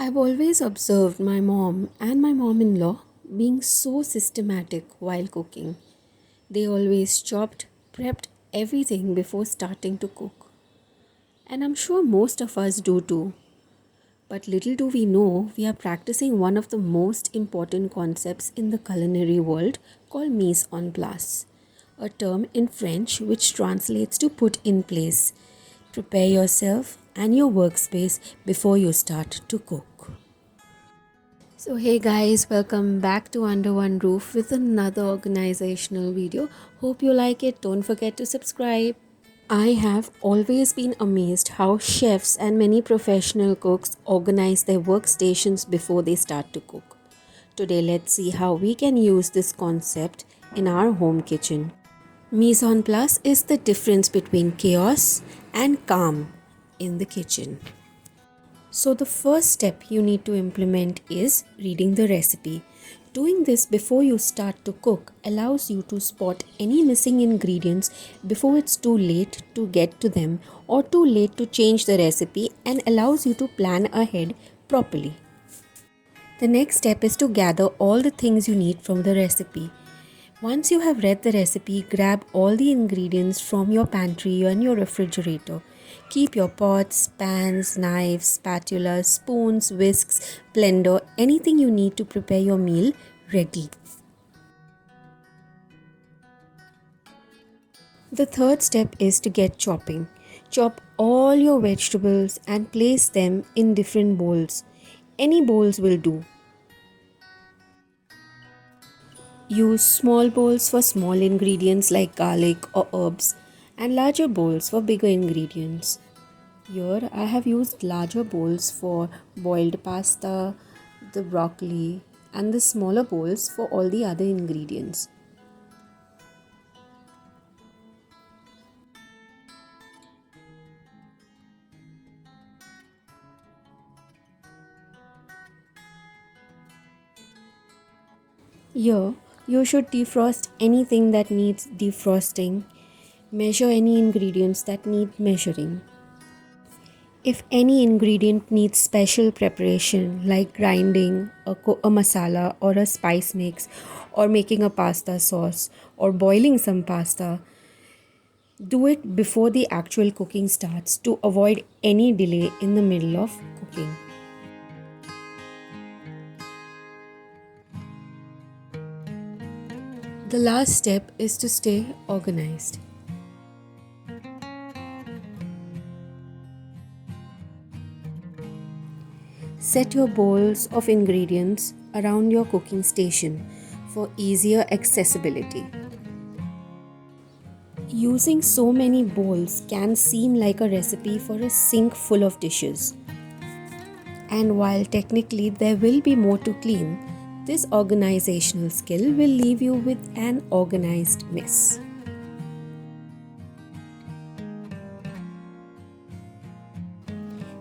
I've always observed my mom and my mom in law being so systematic while cooking. They always chopped, prepped everything before starting to cook. And I'm sure most of us do too. But little do we know, we are practicing one of the most important concepts in the culinary world called mise en place, a term in French which translates to put in place. Prepare yourself and your workspace before you start to cook. So hey guys, welcome back to Under One Roof with another organizational video. Hope you like it. Don't forget to subscribe. I have always been amazed how chefs and many professional cooks organize their workstations before they start to cook. Today let's see how we can use this concept in our home kitchen. Mise en place is the difference between chaos and calm in the kitchen. So, the first step you need to implement is reading the recipe. Doing this before you start to cook allows you to spot any missing ingredients before it's too late to get to them or too late to change the recipe, and allows you to plan ahead properly. The next step is to gather all the things you need from the recipe. Once you have read the recipe, grab all the ingredients from your pantry and your refrigerator. Keep your pots, pans, knives, spatulas, spoons, whisks, blender, anything you need to prepare your meal ready. The third step is to get chopping. Chop all your vegetables and place them in different bowls. Any bowls will do. Use small bowls for small ingredients like garlic or herbs, and larger bowls for bigger ingredients. Here I have used larger bowls for boiled pasta, the broccoli, and the smaller bowls for all the other ingredients. Here you should defrost anything that needs defrosting, measure any ingredients that need measuring. If any ingredient needs special preparation like grinding a masala or a spice mix, or making a pasta sauce, or boiling some pasta, do it before the actual cooking starts to avoid any delay in the middle of cooking. The last step is to stay organized. Set your bowls of ingredients around your cooking station for easier accessibility. Using so many bowls can seem like a recipe for a sink full of dishes. And while technically there will be more to clean, this organizational skill will leave you with an organized mess.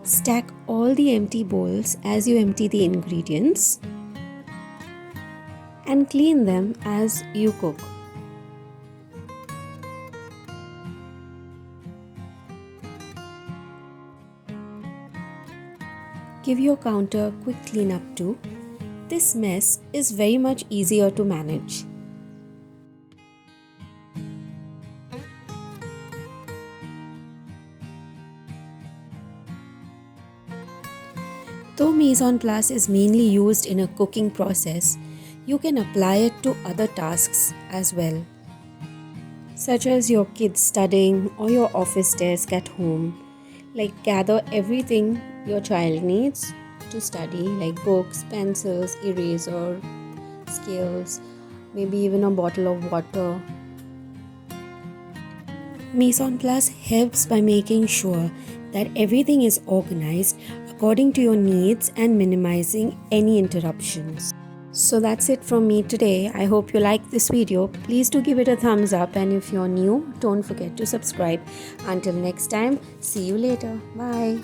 Stack all the empty bowls as you empty the ingredients and clean them as you cook. Give your counter a quick cleanup too. This mess is very much easier to manage. Though mise en place is mainly used in a cooking process, you can apply it to other tasks as well, such as your kids studying or your office desk at home. Like, gather everything your child needs to study, like books, pencils, eraser, scales, maybe even a bottle of water. Mise en place helps by making sure that everything is organized according to your needs and minimizing any interruptions. So that's it from me today. I hope you liked this video. Please do give it a thumbs up, and if you're new, don't forget to subscribe. Until next time, see you later. Bye.